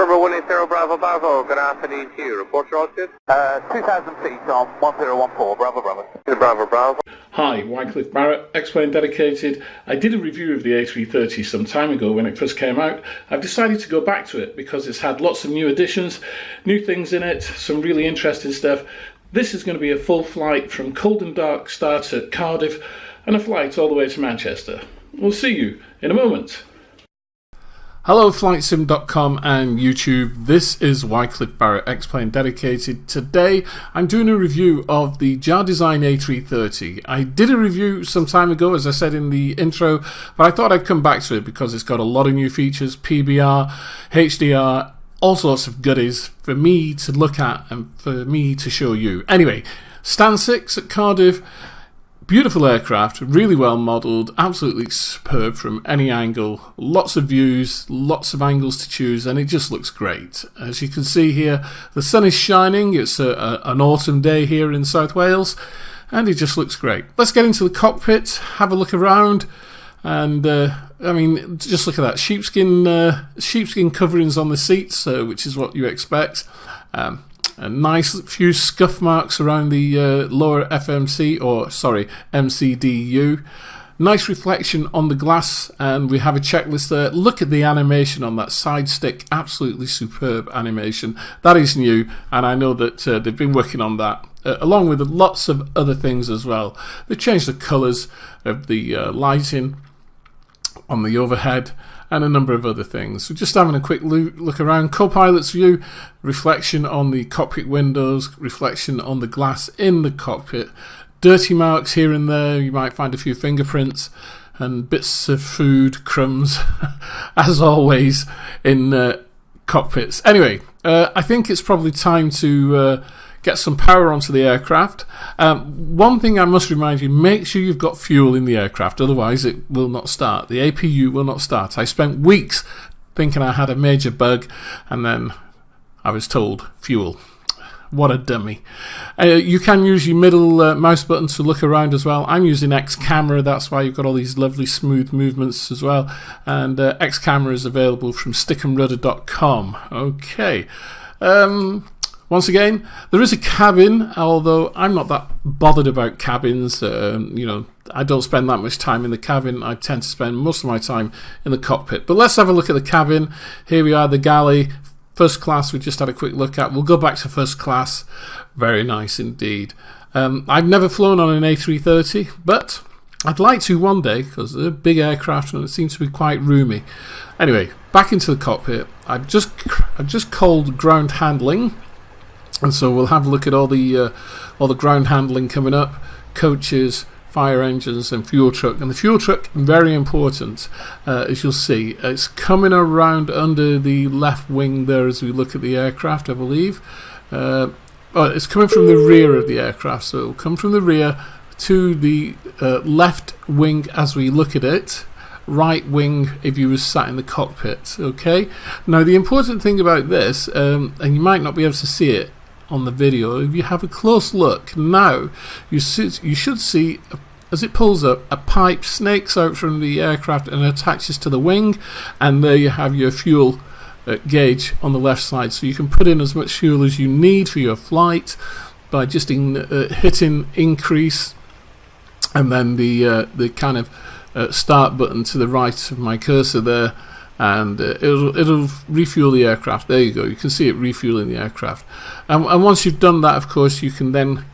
November 180 Bravo Bravo, good afternoon to you. Report your altitude. 2,000 feet on 1014, Bravo Bravo. Bravo Bravo. Hi, Wycliffe Barrett, X-Plane Dedicated. I did a review of the A330 some time ago when it first came out. I've decided to go back to it because it's had lots of new additions, new things in it, some really interesting stuff. This is going to be a full flight from cold and dark start at Cardiff and a flight all the way to Manchester. We'll see you in a moment. Hello FlightSim.com and YouTube, this is Wycliffe Barrett, X-Plane Dedicated. Today I'm doing a review of the JARDesign A330. I did a review some time ago, as I said in the intro, but I thought I'd come back to it because it's got a lot of new features, PBR, HDR, all sorts of goodies for me to look at and for me to show you. Anyway, stand 6 at Cardiff. Beautiful aircraft, really well modelled, absolutely superb from any angle. Lots of views, lots of angles to choose, and it just looks great. As you can see here, the sun is shining. It's an autumn day here in South Wales, and it just looks great. Let's get into the cockpit, have a look around, and I mean, just look at that sheepskin coverings on the seats, which is what you expect. A nice few scuff marks around the lower MCDU. Nice reflection on the glass, and we have a checklist there. Look at the animation on that side stick, absolutely superb animation. That is new, and I know that they've been working on that, along with lots of other things as well. They've changed the colours of the lighting on the overhead, and a number of other things. So just having a quick look around. Co-pilot's view, reflection on the cockpit windows, reflection on the glass in the cockpit. Dirty marks here and there, you might find a few fingerprints and bits of food, crumbs, as always in cockpits. Anyway, I think it's probably time to get some power onto the aircraft. One thing I must remind you, make sure you've got fuel in the aircraft, otherwise it will not start. The APU will not start. I spent weeks thinking I had a major bug, and then I was told fuel. What a dummy. You can use your middle mouse button to look around as well. I'm using X camera, that's why you've got all these lovely smooth movements as well. And X camera is available from stickandrudder.com. Okay. Once again, there is a cabin, although I'm not that bothered about cabins. You know, I don't spend that much time in the cabin. I tend to spend most of my time in the cockpit. But let's have a look at the cabin. Here we are, the galley. First class, we just had a quick look at. We'll go back to first class. Very nice indeed. I've never flown on an A330, but I'd like to one day because they're a big aircraft and it seems to be quite roomy. Anyway, back into the cockpit. I've just called ground handling. And so we'll have a look at all the ground handling coming up, coaches, fire engines and fuel truck. And the fuel truck, very important, as you'll see. It's coming around under the left wing there as we look at the aircraft, I believe. It's coming from the rear of the aircraft, so it'll come from the rear to the left wing as we look at it. Right wing if you were sat in the cockpit. Okay. Now the important thing about this, and you might not be able to see it on the video, if you have a close look now, you should see as it pulls up, a pipe snakes out from the aircraft and attaches to the wing, and there you have your fuel gauge on the left side, so you can put in as much fuel as you need for your flight by just hitting increase and then the kind of start button to the right of my cursor there, and it'll refuel the aircraft. There you go, you can see it refueling the aircraft, and once you've done that, of course, you can then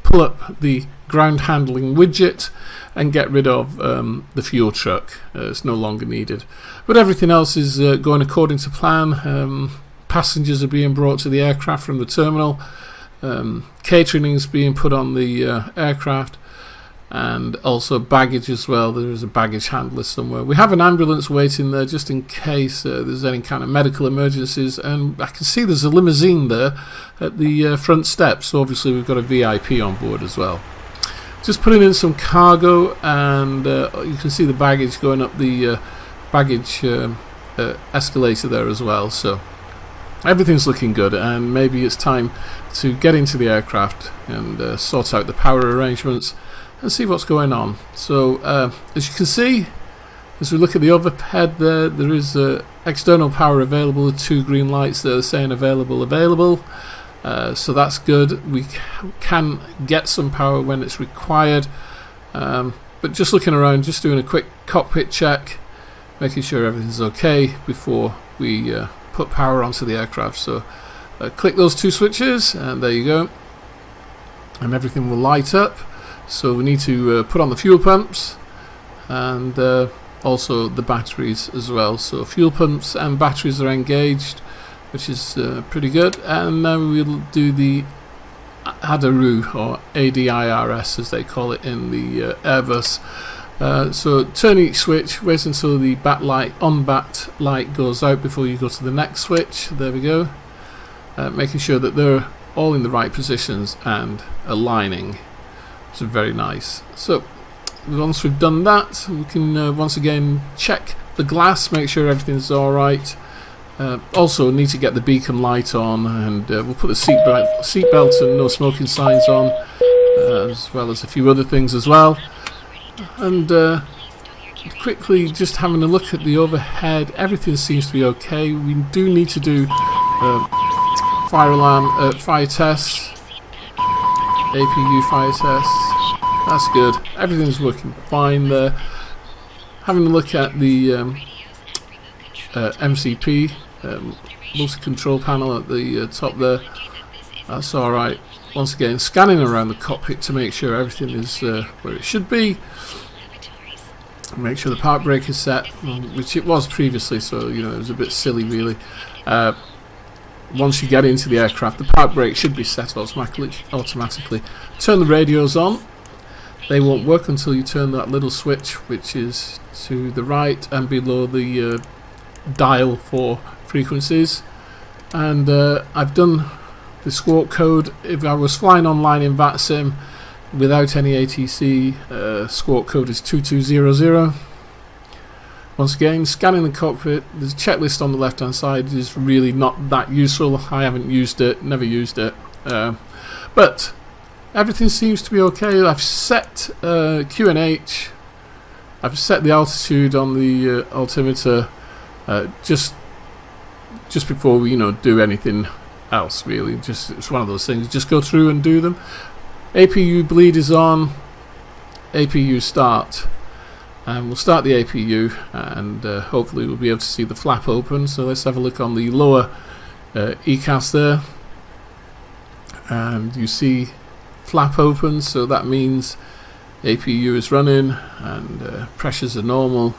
pull up the ground handling widget and get rid of the fuel truck. It's no longer needed, but everything else is going according to plan. Passengers are being brought to the aircraft from the terminal, catering is being put on the aircraft, and also baggage as well. There is a baggage handler somewhere. We have an ambulance waiting there just in case there's any kind of medical emergencies, and I can see there's a limousine there at the front steps, so obviously we've got a VIP on board as well. Just putting in some cargo, and you can see the baggage going up the baggage escalator there as well, so everything's looking good, and maybe it's time to get into the aircraft and sort out the power arrangements and see what's going on. So as you can see, as we look at the overhead there is external power available, 2 green lights that are saying available. So that's good. We can get some power when it's required, but just looking around, just doing a quick cockpit check, making sure everything's okay before we put power onto the aircraft. So click those 2 switches and there you go, and everything will light up. So we need to put on the fuel pumps and also the batteries as well. So fuel pumps and batteries are engaged, which is pretty good. And now we'll do the ADIRU, or ADIRS as they call it in the Airbus. So turn each switch, wait until the on-bat light goes out before you go to the next switch. There we go. Making sure that they're all in the right positions and aligning, which is very nice. So once we've done that, we can once again check the glass, make sure everything's alright. Also need to get the beacon light on, and we'll put the seatbelt and no smoking signs on, as well as a few other things as well. And quickly just having a look at the overhead, everything seems to be okay. We do need to do fire alarm, fire tests, APU fire tests. That's good. Everything's working fine there. Having a look at the MCP, multi-control panel at the top there. That's alright. Once again, scanning around the cockpit to make sure everything is where it should be. Make sure the park brake is set, which it was previously, so you know it was a bit silly really. Once you get into the aircraft, the park brake should be set automatically. Turn the radios on. They won't work until you turn that little switch, which is to the right and below the dial for frequencies. And I've done the squawk code. If I was flying online in FlightSim without any ATC, squawk code is 2200. Once again, scanning the cockpit. There's a checklist on the left hand side. Is really not that useful. I haven't used it, never used it, but everything seems to be okay. I've set QNH. I've set the altitude on the altimeter just before we do anything else really. Just it's one of those things, just go through and do them. APU bleed is on. APU start, and we'll start the APU, and hopefully we'll be able to see the flap open. So let's have a look on the lower ECAS there, and you see flap open, so that means APU is running and pressures are normal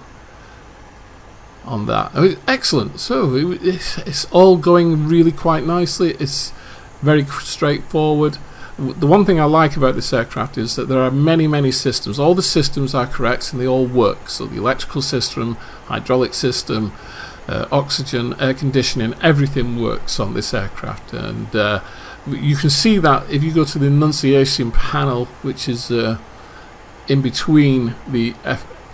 on that. Excellent. So it's all going really quite nicely. It's very straightforward. The one thing I like about this aircraft is that there are many systems. All the systems are correct and they all work. So the electrical system, hydraulic system, oxygen, air conditioning, everything works on this aircraft. And you can see that if you go to the annunciation panel, which is in between the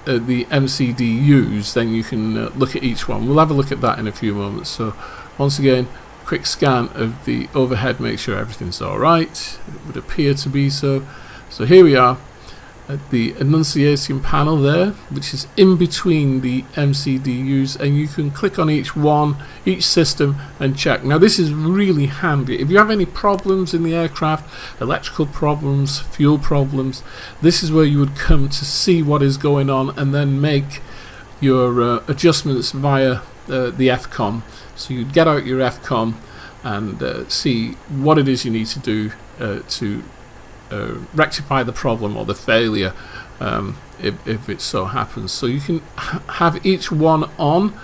MCDUs, then you can look at each one. We'll have a look at that in a few moments. So once again, quick scan of the overhead, make sure everything's alright. It would appear to be so. So here we are at the annunciation panel there, which is in between the MCDUs, and you can click on each system and check. Now this is really handy if you have any problems in the aircraft, electrical problems, fuel problems. This is where you would come to see what is going on and then make your adjustments via the FCOM. So you'd get out your FCOM and see what it is you need to do to rectify the problem or the failure, if it so happens. So you can have each one on,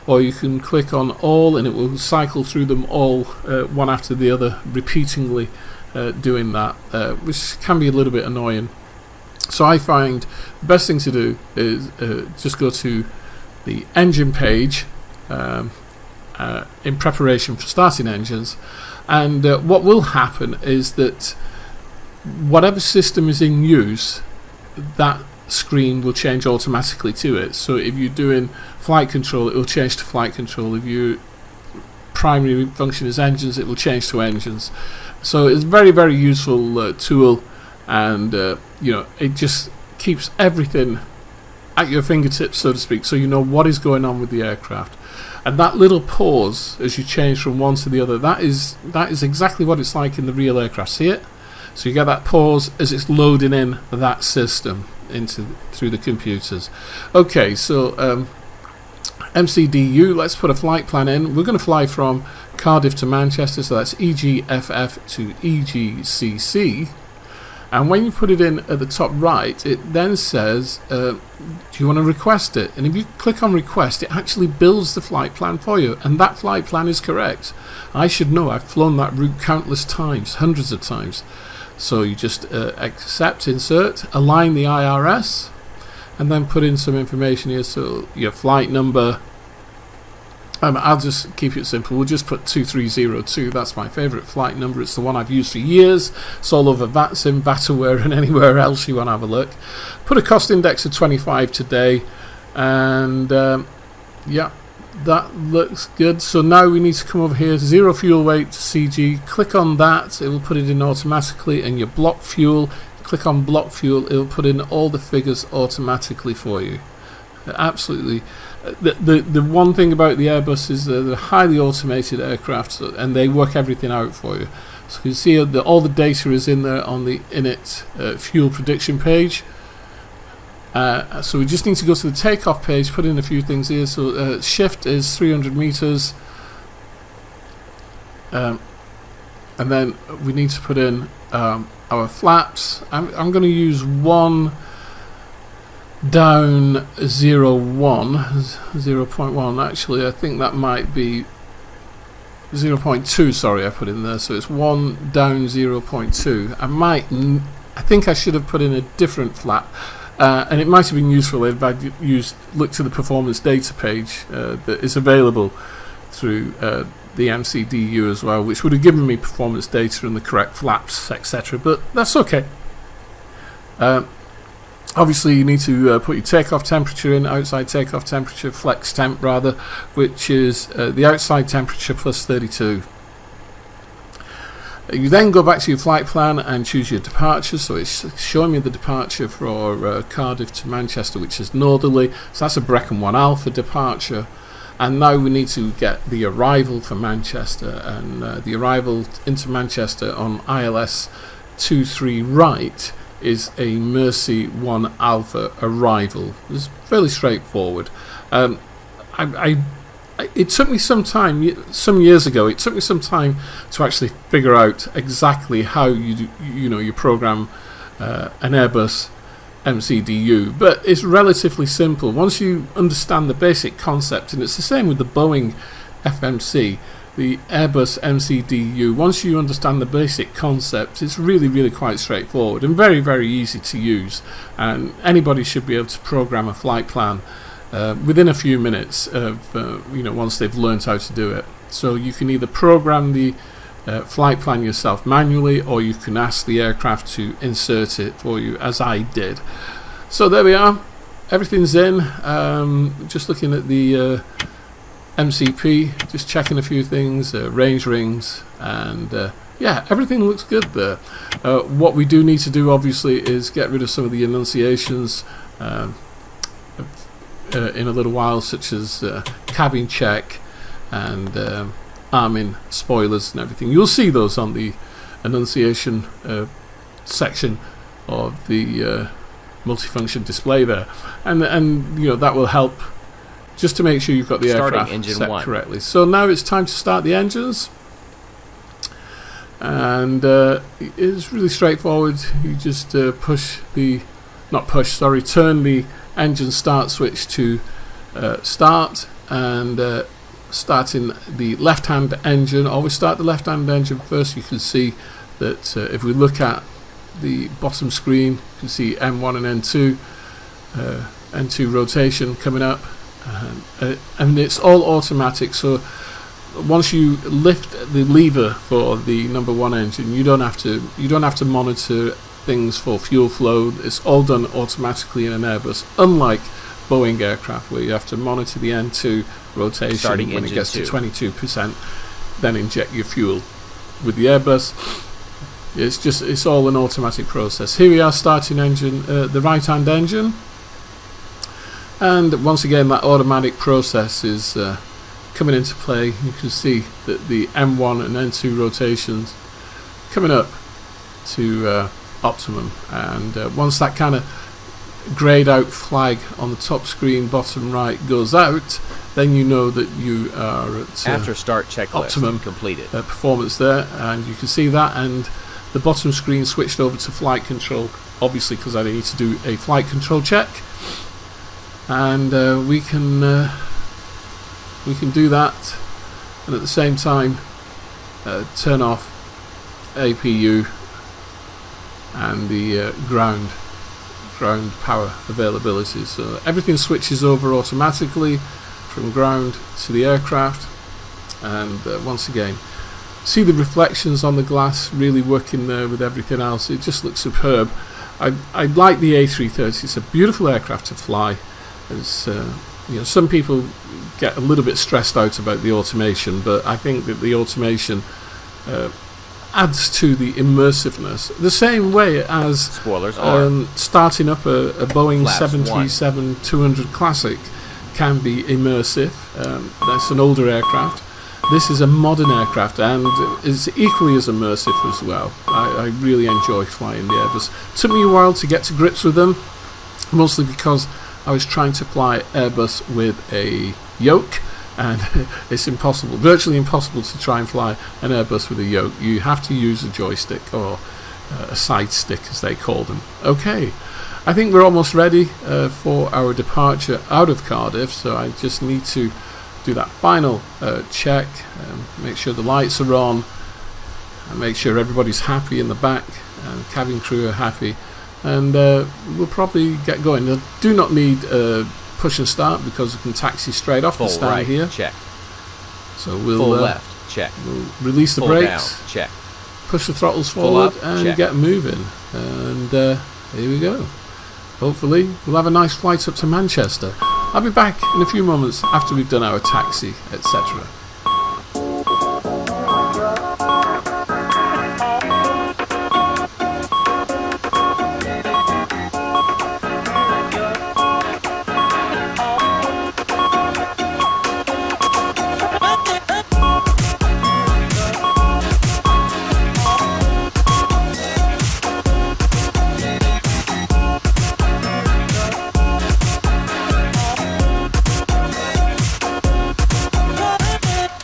or you can click on all and it will cycle through them all one after the other, repeatedly doing that, which can be a little bit annoying. So I find the best thing to do is just go to the engine page in preparation for starting engines, and what will happen is that whatever system is in use, that screen will change automatically to it. So if you're doing flight control, it will change to flight control. If your primary function is engines, it will change to engines. So it's a very useful tool, and it just keeps everything at your fingertips, so to speak, so you know what is going on with the aircraft. And that little pause as you change from one to the other, that is exactly what it's like in the real aircraft. See it? So you get that pause as it's loading in that system through the computers. Okay, so MCDU, let's put a flight plan in. We're going to fly from Cardiff to Manchester, so that's EGFF to EGCC. And when you put it in at the top right, it then says, do you want to request it? And if you click on request, it actually builds the flight plan for you. And that flight plan is correct. I should know, I've flown that route countless times, hundreds of times. So you just accept, insert, align the IRS, and then put in some information here. So your flight number, I'll just keep it simple. We'll just put 2302. That's my favourite flight number. It's the one I've used for years. It's all over FlightSim, VATAware, and anywhere else you want to have a look. Put a cost index of 25 today, and yeah, that looks good. So now we need to come over here, zero fuel weight to CG. Click on that. It will put it in automatically, and your block fuel. Click on block fuel. It will put in all the figures automatically for you. Absolutely. The one thing about the Airbus is they're highly automated aircraft, and they work everything out for you. So you can see all the data is in there on the init fuel prediction page. So we just need to go to the takeoff page, put in a few things here. So shift is 300 meters, and then we need to put in our flaps. I'm going to use one down 0.1 actually. I think that might be 0.2. sorry, I put in there, so it's 1 down 0.2. I think I should have put in a different flap, and it might have been useful if I looked to the performance data page that is available through the MCDU as well, which would have given me performance data and the correct flaps, etc. But that's okay. Obviously you need to put your takeoff temperature in, outside takeoff temperature, flex temp rather, which is the outside temperature plus 32. You then go back to your flight plan and choose your departure. So it's showing me the departure for Cardiff to Manchester, which is northerly, so that's a Brecon 1 Alpha departure. And now we need to get the arrival for Manchester, and the arrival into Manchester on ILS 23 right is a Mercy 1 Alpha arrival. It's fairly straightforward. It took me some time, some years ago, it took me some time to actually figure out exactly how you program an Airbus MCDU, but it's relatively simple once you understand the basic concept. And it's the same with the Boeing FMC. The Airbus MCDU, once you understand the basic concept, it's really quite straightforward and very easy to use, and anybody should be able to program a flight plan within a few minutes of once they've learned how to do it. So you can either program the flight plan yourself manually, or you can ask the aircraft to insert it for you, as I did. So there we are, everything's in. Just looking at the MCP, just checking a few things, range rings, and yeah, everything looks good there. What we do need to do obviously is get rid of some of the annunciations in a little while, such as cabin check and arming spoilers and everything. You'll see those on the annunciation section of the multifunction display there, and that will help just to make sure you've got the aircraft set correctly. So now it's time to start the engines, and it's really straightforward. You just turn the engine start switch to start, and starting the left-hand engine. Always start the left-hand engine first. You can see that if we look at the bottom screen, you can see M1 and N2, N2 rotation coming up. And it's all automatic, so once you lift the lever for the number 1 engine, you don't have to monitor things for fuel flow. It's all done automatically in an Airbus, unlike Boeing aircraft where you have to monitor the N2 rotation when it gets to 22%, then inject your fuel. With the Airbus, it's all an automatic process. Here we are starting engine, the right hand engine. And once again, that automatic process is coming into play. You can see that the M1 and N2 rotations coming up to optimum, and once that kind of grayed out flag on the top screen bottom right goes out, then you know that you are at after start checklist optimum completed performance there, and you can see that, and the bottom screen switched over to flight control, obviously because I need to do a flight control check, and we can do that, and at the same time turn off APU and the ground power availability. So everything switches over automatically from ground to the aircraft, and once again, see the reflections on the glass really working there with everything else. It just looks superb. I like the A330. It's a beautiful aircraft to fly. It's, you know, some people get a little bit stressed out about the automation, but I think that the automation adds to the immersiveness, the same way as spoilers starting up a Boeing Flaps 737-200 Classic can be immersive. That's an older aircraft. This is a modern aircraft and is equally as immersive as well. I really enjoy flying the Airbus. It took me a while to get to grips with them, mostly because I was trying to fly Airbus with a yoke, and it's impossible, virtually impossible to try and fly an Airbus with a yoke. You have to use a joystick, or a side stick as they call them. Okay, I think we're almost ready for our departure out of Cardiff, so I just need to do that final check, make sure the lights are on, and make sure everybody's happy in the back, and cabin crew are happy, and we'll probably get going. I do not need push and start because we can taxi straight off full the stand right, here. Check. So we'll full left, check. We'll release the full brakes, down, check. push the throttles Full forward, up, and check. get moving. And here we go. Hopefully we'll have a nice flight up to Manchester. I'll be back in a few moments after we've done our taxi, etc.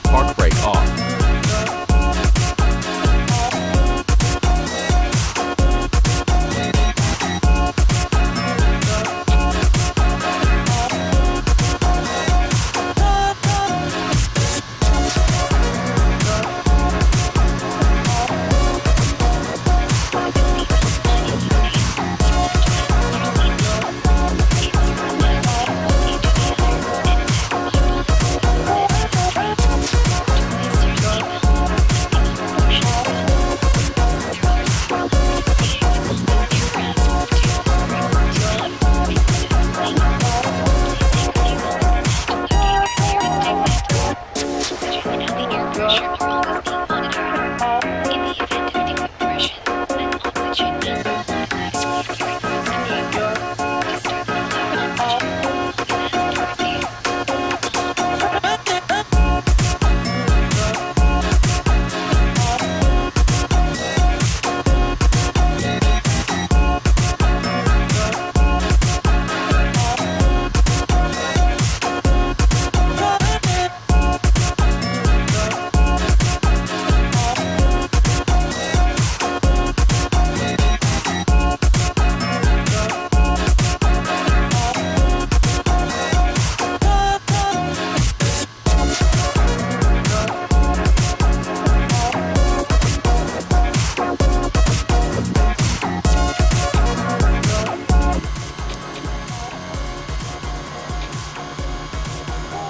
Park brake off.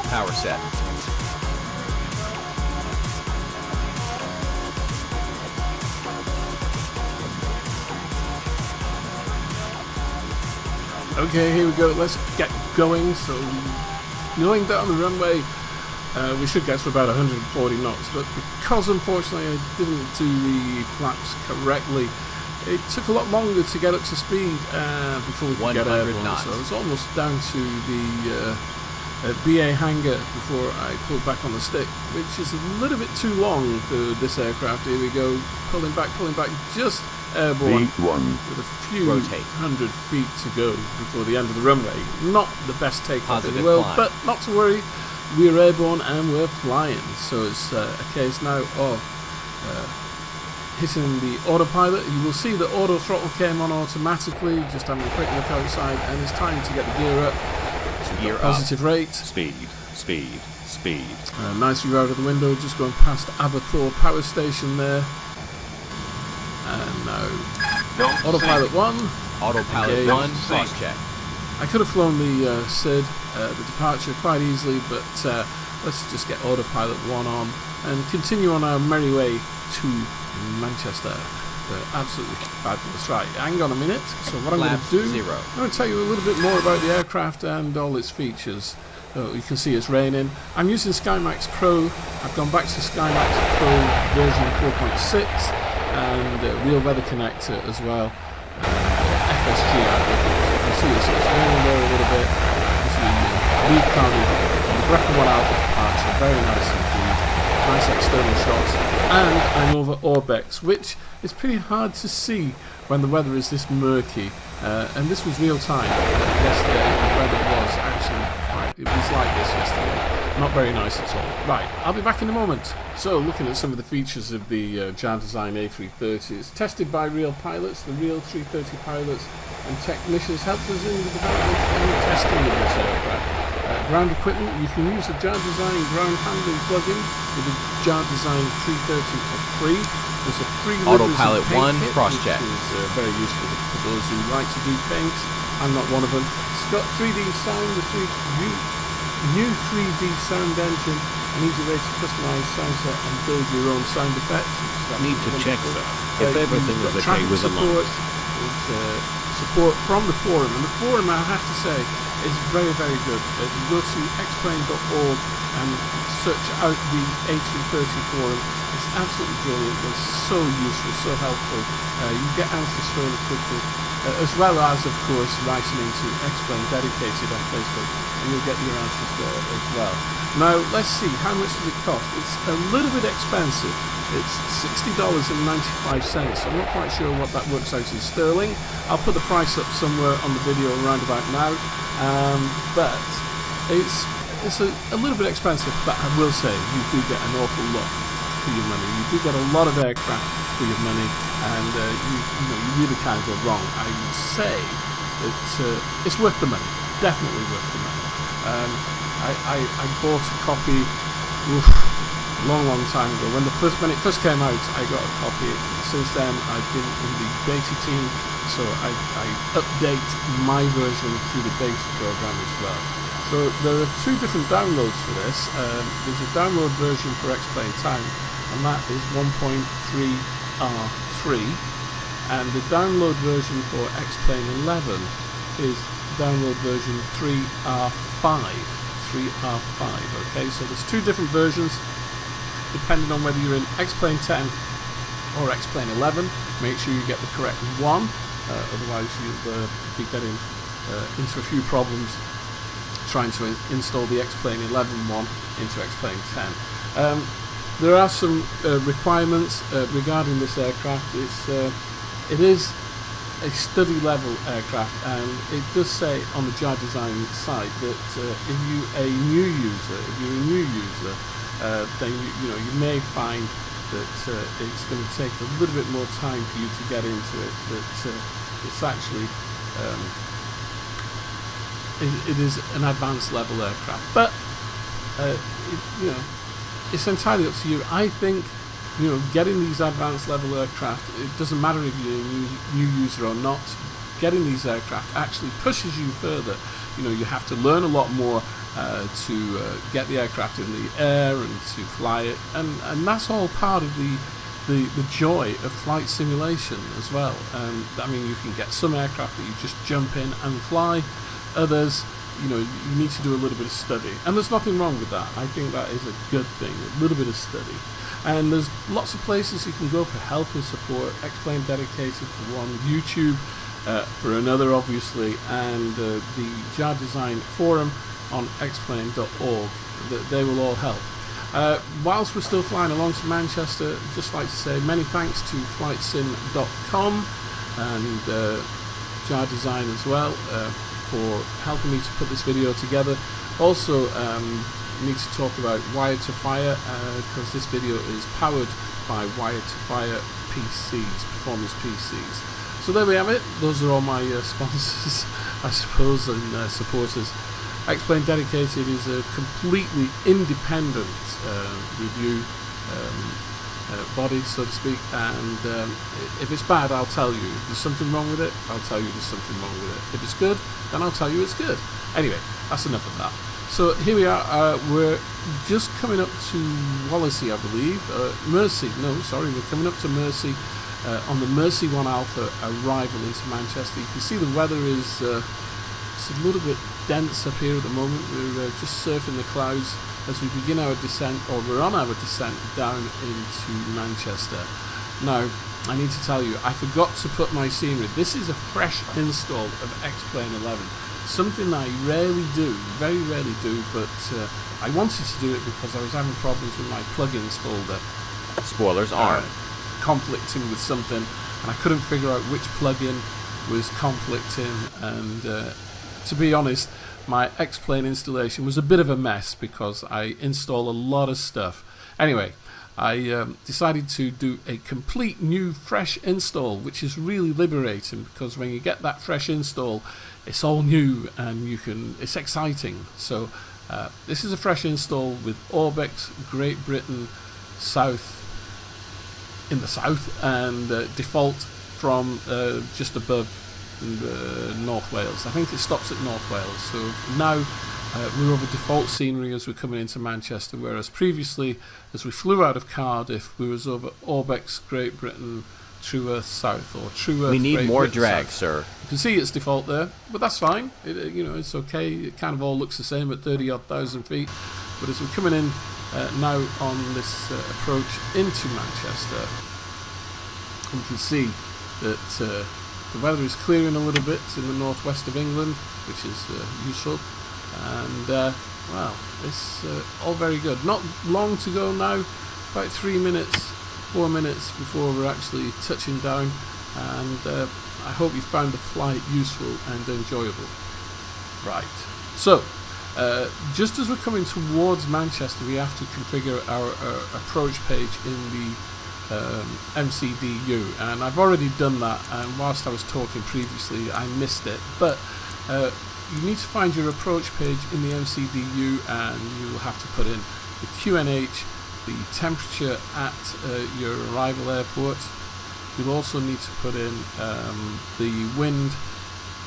Power set. Okay, here we go. Let's get going. So, going down the runway, we should get to about 140 knots. But because, unfortunately, I didn't do the flaps correctly, it took a lot longer to get up to speed before we could get airborne. knots. So it's almost down to the BA hangar before I pulled back on the stick, which is a little bit too long for this aircraft. Here we go, pulling back, just airborne with a few hundred feet to go before the end of the runway. Not the best takeoff in the world, but not to worry, we're airborne and we're flying. So it's a case now of hitting the autopilot. You will see the auto throttle came on automatically, just having a quick look outside, and it's time to get the gear up. Gear Positive rate. Speed. Nice view out of the window, just going past Aberthorpe Power Station there. And now, autopilot 1. Autopilot 1, cross check. I could have flown the SID, the departure, quite easily, but let's just get autopilot 1 on and continue on our merry way to Manchester. Absolutely fabulous. Right, hang on a minute. So what I'm going to do, I'm going to tell you a little bit more about the aircraft and all its features. You can see it's raining. I'm using SkyMax Pro. I've gone back to SkyMax Pro version 4.6 and Real Weather Connector as well. FSG out there. You can see it's raining there a little bit. This is the lead clouded on the Brecken 1 Alpha departure. Very nice indeed. Nice external shots. And I'm over Orbex, which is pretty hard to see when the weather is this murky. And this was real time yesterday. The weather was actually it was like this yesterday. Not very nice at all. Right, I'll be back in a moment. So, looking at some of the features of the JARDesign A330, it's tested by real pilots. The real 330 pilots and technicians helped us in the development and testing of this aircraft. Ground equipment, you can use the JARDesign ground handling plugin with the JARDesign 330 for free. There's a free autopilot 1 cross check, which is very useful for those who like to do paints. I'm not one of them. It's got 3D sound, the new 3D sound engine, an easy way to customize sound set and build your own sound effects. Need to check that if everything is okay with the launch. There's support from the forum, and the forum, I have to say, is very, very good. If you go to explain.org and search out the A330 forum, it's absolutely brilliant. It's so useful, so helpful. You get answers fairly quickly, as well as, of course, writing into Explain Dedicated on Facebook, and you'll get your answers there as well. Now, let's see, how much does it cost? It's a little bit expensive. It's $60.95. I'm not quite sure what that works out in sterling. I'll put the price up somewhere on the video around about now. But it's a little bit expensive, but I will say you do get an awful lot for your money. You do get a lot of aircraft for your money, and you really can't go wrong. I would say that it's worth the money, definitely worth the money. I bought a copy a long time ago. When it first came out, I got a copy. Since then, I've been in the beta team, so I update my version through the beta program as well. So there are two different downloads for this. There's a download version for Explain Time, and that is 1.3R3, and the download version for Explain 11 is download version 3R5. Okay, so there's two different versions depending on whether you're in Explain 10 or Explain 11. Make sure you get the correct one, otherwise you'll be getting into a few problems trying to install the Explain 11 one into Explain 10. There are some requirements regarding this aircraft. It is a study level aircraft, and it does say on the JARDesign site that if you're a new user, then you may find that it's going to take a little bit more time for you to get into it. That it's actually it is an advanced level aircraft, but it's entirely up to you. I think getting these advanced level aircraft, it doesn't matter if you're a new user or not. Getting these aircraft actually pushes you further. You have to learn a lot more to get the aircraft in the air and to fly it, and that's all part of the joy of flight simulation as well. You can get some aircraft that you just jump in and fly. Others, you need to do a little bit of study, and there's nothing wrong with that. I think that is a good thing, a little bit of study. And there's lots of places you can go for help and support. Explain Dedicated for one, YouTube for another, obviously, and the JARDesign forum on xplane.org. They will all help. Whilst we're still flying along to Manchester, I'd just like to say many thanks to FlightSim.com and JARDesign as well for helping me to put this video together. Also, need to talk about Wired to Fire because this video is powered by Wired to Fire PCs, performance PCs. So there we have it. Those are all my sponsors, I suppose, and supporters. Xplane Dedicated is a completely independent review body, so to speak, and if it's bad, I'll tell you. If there's something wrong with it, I'll tell you there's something wrong with it. If it's good, then I'll tell you it's good. Anyway, that's enough of that. So here we are, we're just coming up to Wallasey, I believe. Mersey, no, sorry, we're coming up to Mersey on the Mersey 1 Alpha arrival into Manchester. You can see the weather is it's a little bit dense up here at the moment. We're just surfing the clouds as we begin our descent, or we're on our descent down into Manchester. Now, I need to tell you, I forgot to put my scenery. This is a fresh install of Xplane 11. Something I rarely do, very rarely do, but I wanted to do it because I was having problems with my plugins folder. Spoilers aren't. Conflicting with something, and I couldn't figure out which plugin was conflicting, and to be honest, my Xplane installation was a bit of a mess because I install a lot of stuff. Anyway, I decided to do a complete new fresh install, which is really liberating because when you get that fresh install, it's all new and it's exciting. So this is a fresh install with Orbex, Great Britain, in the south, and default from just above North Wales. I think it stops at North Wales. So now we're over default scenery as we're coming into Manchester, whereas previously, as we flew out of Cardiff, we was over Orbex, Great Britain, True Earth South, or True Earth. We need Great more Britain drag, South. sir. You can see it's default there, but that's fine. It's okay. It kind of all looks the same at 30,000 feet. But as we're coming in now on this approach into Manchester, you can see that the weather is clearing a little bit in the northwest of England, which is useful. And well, it's all very good. Not long to go now, about 4 minutes before we're actually touching down, and I hope you found the flight useful and enjoyable. Right, so just as we're coming towards Manchester, we have to configure our approach page in the MCDU, and I've already done that, and whilst I was talking previously I missed it, but you need to find your approach page in the MCDU, and you will have to put in the QNH, the temperature at your arrival airport. You'll also need to put in the wind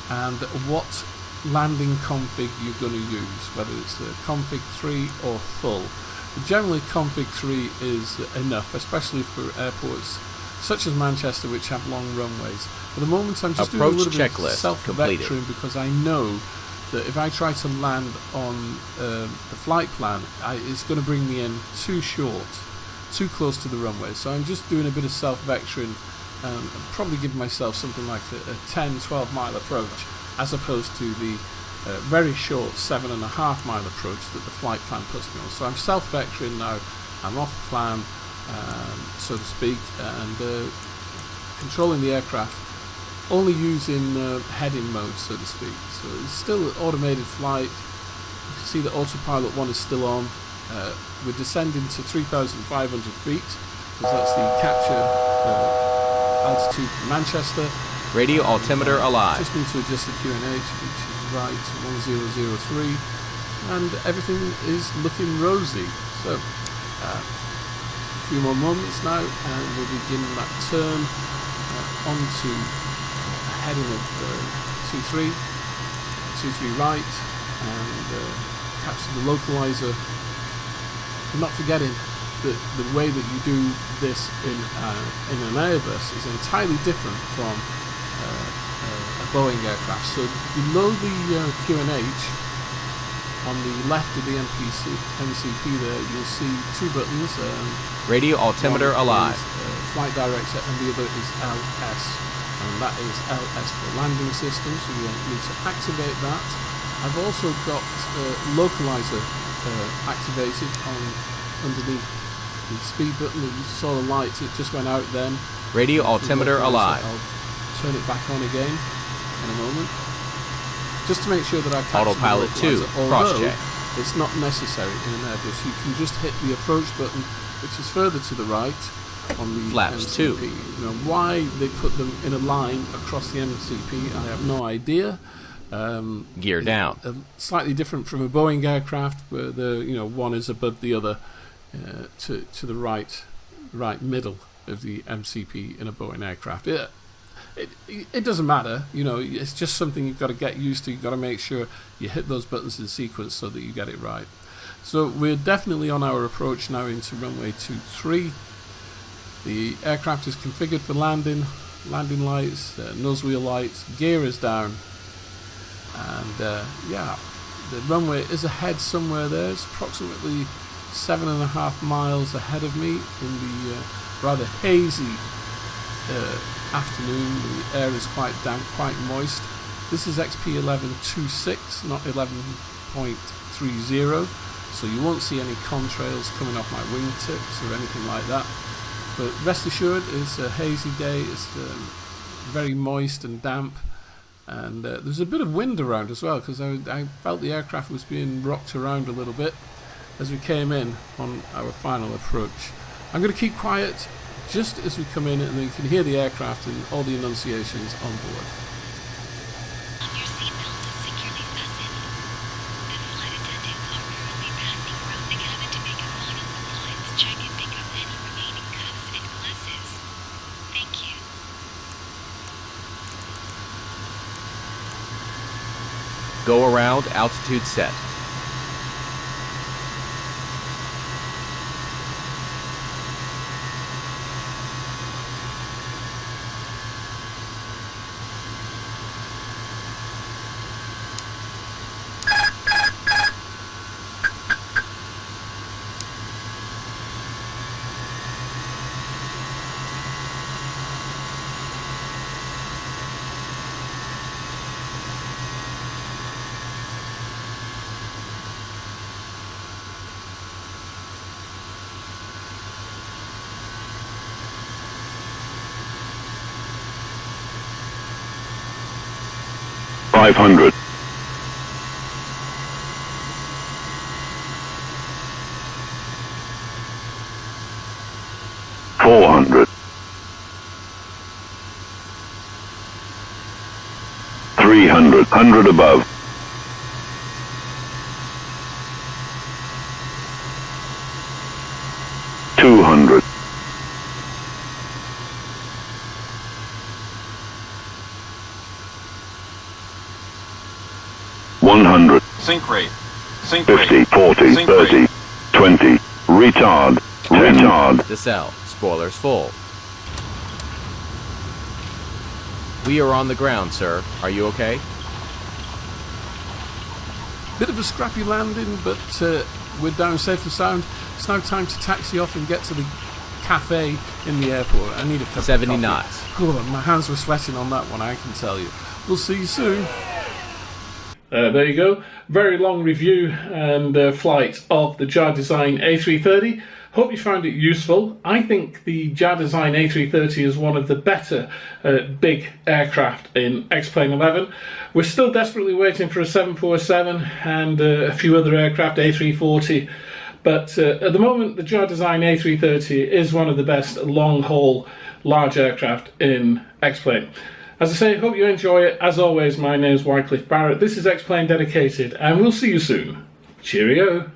and what landing config you're going to use, whether it's config 3 or full. But generally config 3 is enough, especially for airports such as Manchester, which have long runways. At the moment I'm just doing a little bit of self-vectoring because I know that if I try to land on the flight plan, it's going to bring me in too short, too close to the runway. So I'm just doing a bit of self-vectoring and probably giving myself something like a 10-12 mile approach, as opposed to the very short 7.5 mile approach that the flight plan puts me on. So I'm self-vectoring now, I'm off plan, so to speak, and controlling the aircraft, only using heading mode, so to speak. So it's still an automated flight. You can see that autopilot 1 is still on. We're descending to 3,500 feet, because that's the capture altitude for Manchester. Radio altimeter alive. Just need to adjust the QNH, which is right 1003, and everything is looking rosy. So a few more moments now, and we'll begin that turn onto a heading of 23 right, and capture the localizer. I'm not forgetting that the way that you do this in an Airbus is entirely different from a Boeing aircraft. So below the QNH, on the left of the MCP there, you'll see two buttons. Radio altimeter alive. Flight director, and the other is LS. And that is LS for landing system, so we need to activate that. I've also got localizer activated underneath the speed button. You saw the light, it just went out then. Radio altimeter alive. I'll turn it back on again in a moment, just to make sure that I capture Autopilot the 2, localizer. cross-check. It's not necessary in an Airbus. You can just hit the approach button, which is further to the right on the Flaps MCP. 2. You know, why they put them in a line across the MCP, I have no idea. Gear down. Slightly different from a Boeing aircraft, where one is above the other, to the right middle of the MCP in a Boeing aircraft. It doesn't matter, it's just something you've got to get used to. You've got to make sure you hit those buttons in sequence so that you get it right. So we're definitely on our approach now into runway 23. The aircraft is configured for landing lights, nose wheel lights, gear is down, and the runway is ahead somewhere there. It's approximately 7.5 miles ahead of me in the rather hazy afternoon. The air is quite damp, quite moist. This is XP 11.26, not 11.30, so you won't see any contrails coming off my wingtips or anything like that. But rest assured, it's a hazy day. It's very moist and damp, and there's a bit of wind around as well, because I felt the aircraft was being rocked around a little bit as we came in on our final approach. I'm going to keep quiet just as we come in, and then you can hear the aircraft and all the annunciations on board. Your seatbelt is securely fastened. The flight attendants are currently passing around the cabin to make a final compliance check and pick up any remaining cuffs and glasses. Thank you. Go around, altitude set. $500. 400. 300. 100 above. 200. 100. Sync rate. Sync 50, rate. 40, Sync 30, rate. 20. Retard. Retard. Decel. Spoilers full. We are on the ground, sir. Are you okay? Bit of a scrappy landing, but we're down safe and sound. It's now time to taxi off and get to the cafe in the airport. I need a cup of 70 coffee. knots. Oh, my hands were sweating on that one, I can tell you. We'll see you soon. There you go. Very long review and flight of the JARDesign A330. Hope you found it useful. I think the JARDesign A330 is one of the better big aircraft in X-Plane 11. We're still desperately waiting for a 747 and a few other aircraft, A340. But at the moment, the JARDesign A330 is one of the best long-haul large aircraft in X-Plane. As I say, hope you enjoy it. As always, my name is Wycliffe Barrett. This is X-Plane Dedicated, and we'll see you soon. Cheerio.